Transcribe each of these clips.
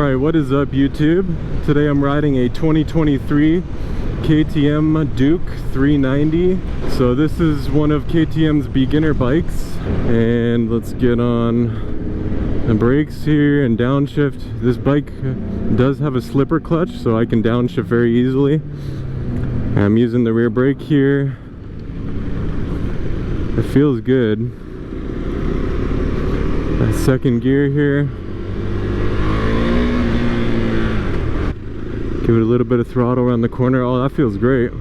Alright, what is up YouTube? Today I'm riding a 2023 KTM Duke 390. So this is one of KTM's beginner bikes. And let's get on the brakes here and downshift. This bike does have a slipper clutch, so I can downshift very easily. I'm using the rear brake here. It feels good. Second gear here. Give it a little bit of throttle around the corner. Oh, that feels great.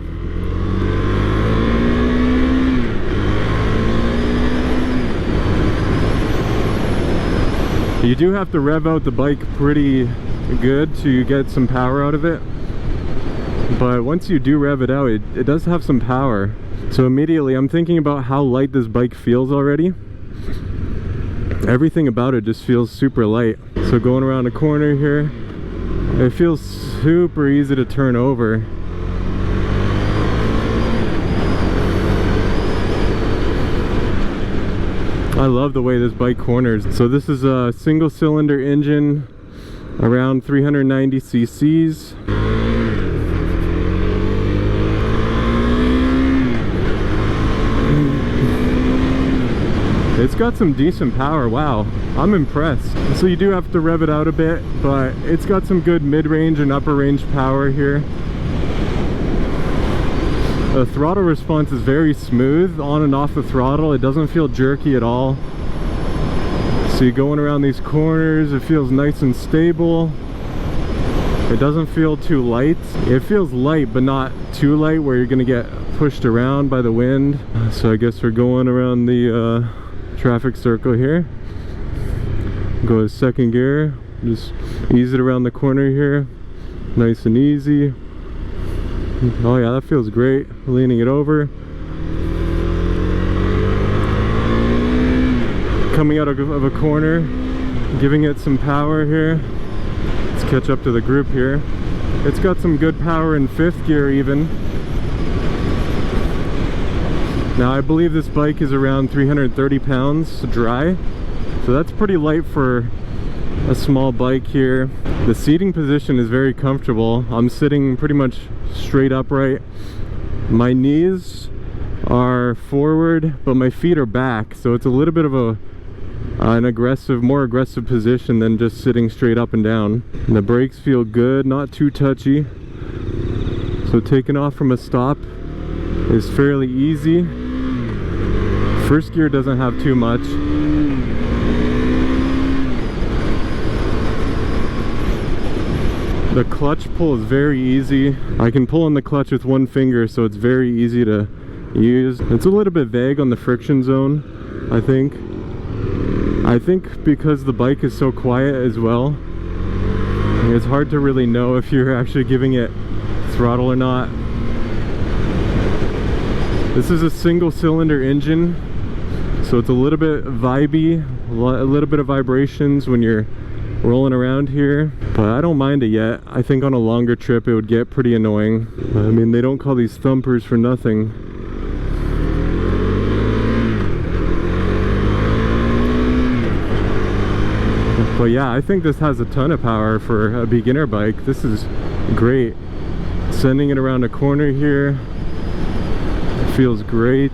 You do have to rev out the bike pretty good to get some power out of it. But once you do rev it out, it does have some power. So immediately I'm thinking about how light this bike feels already. Everything about it just feels super light. So going around a corner here, it feels super easy to turn over. I love the way this bike corners. So this is a single cylinder engine, around 390 cc's. It's got some decent power. Wow, I'm impressed. So you do have to rev it out a bit, but it's got some good mid-range and upper range power here. The throttle response is very smooth on and off the throttle. It doesn't feel jerky at all. So you're going around these corners, it feels nice and stable. It doesn't feel too light. It feels light, but not too light where you're gonna get pushed around by the wind. So I guess we're going around the traffic circle here. Go to second gear, just ease it around the corner here, nice and easy. Oh yeah, that feels great. Leaning it over, coming out of a corner, giving it some power here. Let's catch up to the group here. It's got some good power in fifth gear even. Now I believe this bike is around 330 pounds dry, so that's pretty light for a small bike here. The seating position is very comfortable. I'm sitting pretty much straight upright. My knees are forward, but my feet are back, so it's a little bit of an more aggressive position than just sitting straight up and down. And the brakes feel good, not too touchy. So taking off from a stop is fairly easy. First gear doesn't have too much. The clutch pull is very easy. I can pull on the clutch with one finger, so it's very easy to use. It's a little bit vague on the friction zone, I think. I think because the bike is so quiet as well, it's hard to really know if you're actually giving it throttle or not. This is a single cylinder engine, so it's a little bit vibey, a little bit of vibrations when you're rolling around here, but I don't mind it yet. I think on a longer trip it would get pretty annoying. I mean, they don't call these thumpers for nothing. But yeah, I think this has a ton of power for a beginner bike. This is great. Sending it around a corner here, it feels great.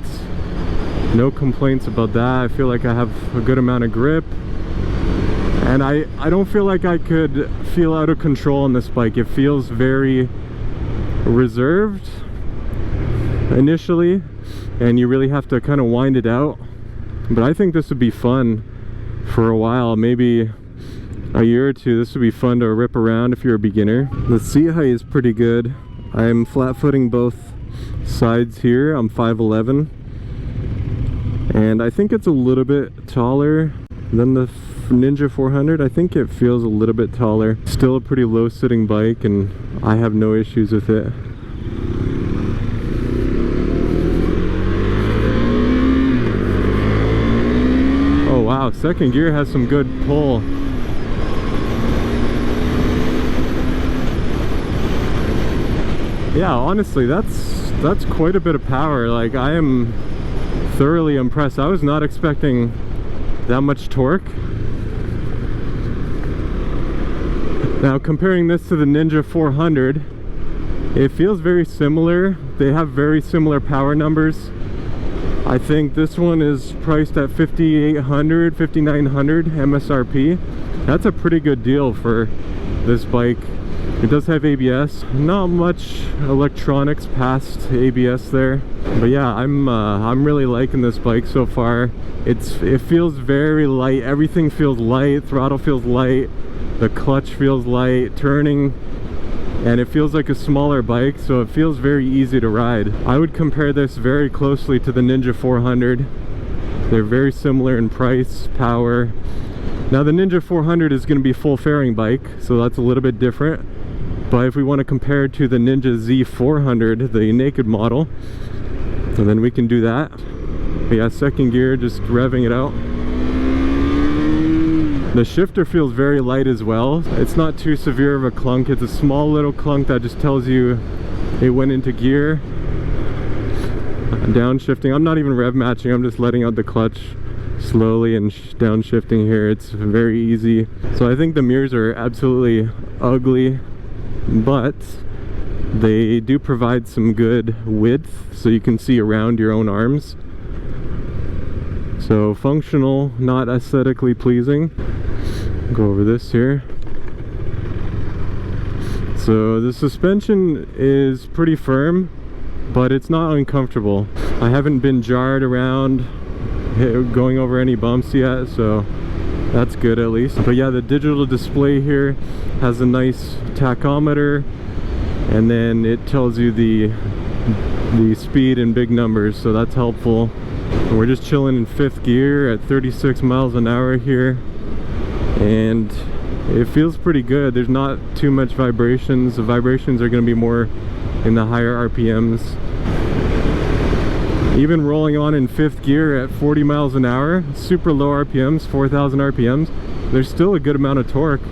No complaints about that. I feel like I have a good amount of grip. And I don't feel like I could feel out of control on this bike. It feels very reserved initially, and you really have to kind of wind it out. But I think this would be fun for a while, maybe a year or two. This would be fun to rip around if you're a beginner. The seat height is pretty good. I'm flat footing both sides here. I'm 5'11", and I think it's a little bit taller than the Ninja 400. I think it feels a little bit taller. Still a pretty low sitting bike, and I have no issues with it. Oh wow, second gear has some good pull. Yeah, honestly, that's quite a bit of power. Like, I am thoroughly impressed. I was not expecting that much torque. Now comparing this to the Ninja 400, it feels very similar. They have very similar power numbers. I think this one is priced at $5,800, $5,900 MSRP. That's a pretty good deal for this bike. It does have ABS, not much electronics past ABS there, but yeah, I'm really liking this bike so far. It feels very light. Everything feels light. Throttle feels light. The clutch feels light. Turning, and it feels like a smaller bike, so it feels very easy to ride. I would compare this very closely to the Ninja 400. They're very similar in price, power. Now the Ninja 400 is going to be a full fairing bike, so that's a little bit different. But if we want to compare to the Ninja Z400, the naked model, and then we can do that. But yeah, second gear, just revving it out. The shifter feels very light as well. It's not too severe of a clunk. It's a small little clunk that just tells you it went into gear. Downshifting, I'm not even rev matching, I'm just letting out the clutch slowly and downshifting here. It's very easy. So I think the mirrors are absolutely ugly, but they do provide some good width so you can see around your own arms. So functional, not aesthetically pleasing. Go over this here. So the suspension is pretty firm, but it's not uncomfortable. I haven't been jarred around going over any bumps yet, so that's good at least. But yeah, the digital display here has a nice tachometer, and then it tells you the speed in big numbers, so that's helpful. And we're just chilling in 5th gear at 36 miles an hour here, and it feels pretty good. There's not too much vibrations. The vibrations are going to be more in the higher RPMs. Even rolling on in 5th gear at 40 miles an hour, super low RPMs, 4,000 RPMs, there's still a good amount of torque.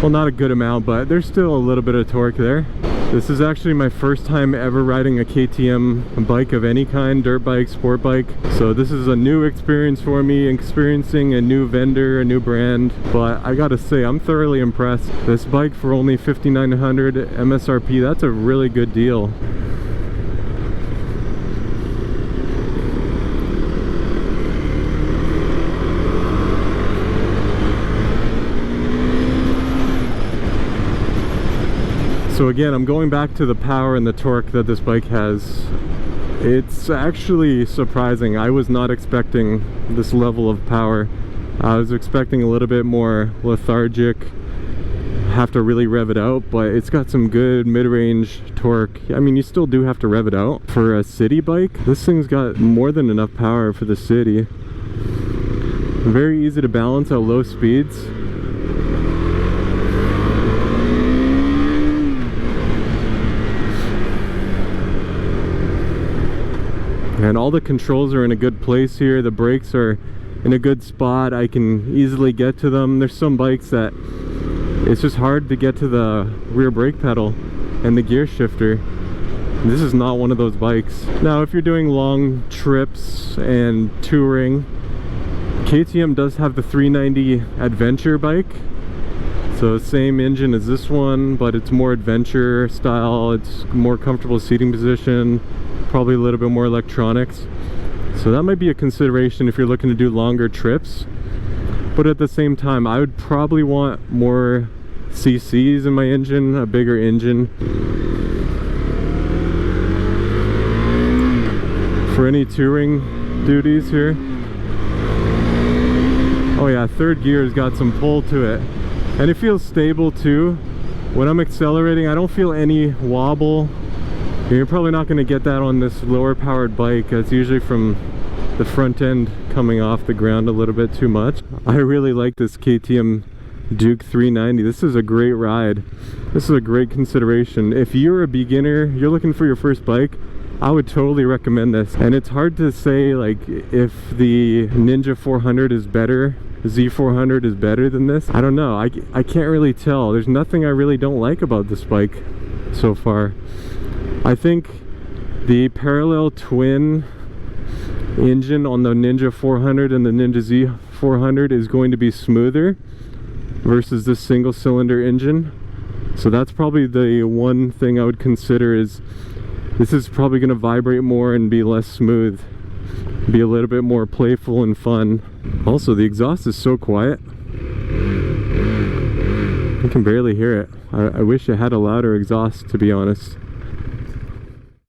Well, not a good amount, but there's still a little bit of torque there. This is actually my first time ever riding a KTM bike of any kind, dirt bike, sport bike. So this is a new experience for me, experiencing a new vendor, a new brand. But I gotta say, I'm thoroughly impressed. This bike for only $5,900 MSRP, that's a really good deal. So again, I'm going back to the power and the torque that this bike has. It's actually surprising. I was not expecting this level of power. I was expecting a little bit more lethargic, have to really rev it out, but it's got some good mid-range torque. I mean, you still do have to rev it out. For a city bike, this thing's got more than enough power for the city. Very easy to balance at low speeds. And all the controls are in a good place here. The brakes are in a good spot. I can easily get to them. There's some bikes that it's just hard to get to the rear brake pedal and the gear shifter. This is not one of those bikes. Now, if you're doing long trips and touring, KTM does have the 390 Adventure bike. So same engine as this one, but it's more adventure style. It's more comfortable seating position. Probably a little bit more electronics, so that might be a consideration if you're looking to do longer trips. But at the same time, I would probably want more cc's in my engine, a bigger engine. For any touring duties here. Oh yeah, 3rd gear has got some pull to it, and it feels stable too. When I'm accelerating, I don't feel any wobble. You're probably not going to get that on this lower powered bike. It's usually from the front end coming off the ground a little bit too much. I really like this KTM Duke 390. This is a great ride. This is a great consideration. If you're a beginner, you're looking for your first bike, I would totally recommend this. And it's hard to say like if the Ninja 400 is better, Z400 is better than this. I don't know. I can't really tell. There's nothing I really don't like about this bike so far. I think the parallel twin engine on the Ninja 400 and the Ninja Z400 is going to be smoother. versus this single cylinder engine. So that's probably the one thing I would consider, is this is probably going to vibrate more and be less smooth, be a little bit more playful and fun. Also, the exhaust is so quiet, you can barely hear it. I wish it had a louder exhaust, to be honest.